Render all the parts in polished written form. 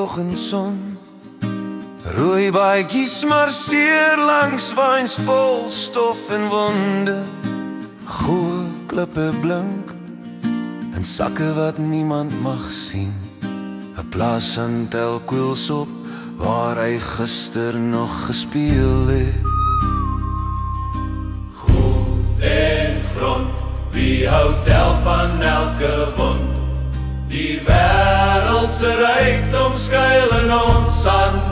oggendson. Rooi baadjies marseer langs waans vol stof en wonde. Goeie klippe blink en sakke wat niemand mag sien. 'n Plaas aan Telkwils op waar hy gister nog gespeel het. Goed en grond, wie hou tel van elke wond? Die wêreldse rykdom skuil in ons hand.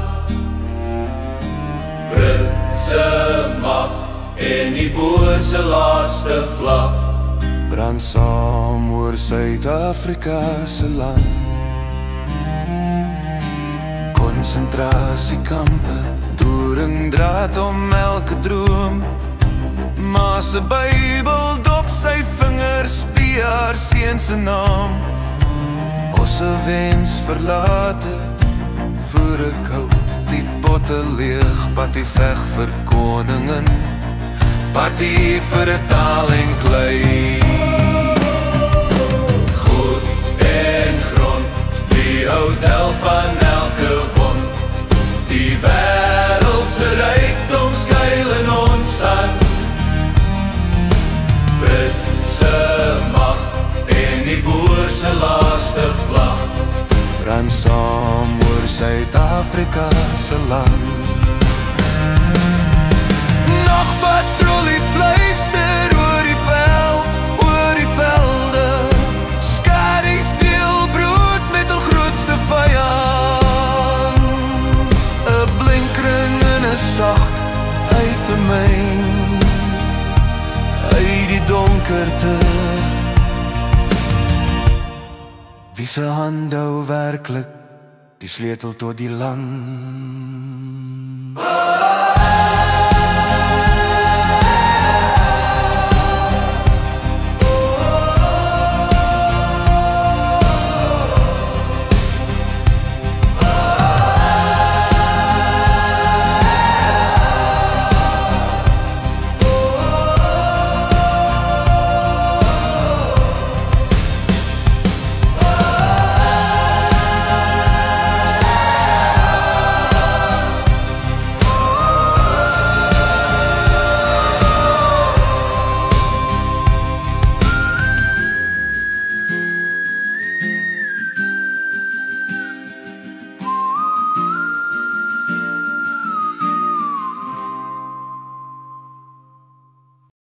Britse mag en die Boer se laaste vlag Brand saam oor Suid-Afrika se land. Konsentrasiekampe, doringdraad om elke droom. Ma se Bybel dop sy vingers, haar seun se naam. Osse wens verlate, voor ek hou die potte leeg, party veg vir koningin, party vir 'n taal en klei. Goed en grond, die hou tel van elke wond. Die wêreldse rykdom skuil in ons hand. Britse mag en die Boer se laaste vlag Brand saam oor Suid-Afrika se land. Nog patrollie fluister oor die veld, oor die velde. Skaries deel brood met hul grootste vyand. 'n blinkring in 'n sag uit 'n myn, uit die donkerte. Wie se hand hou werklik die sleutel tot die land?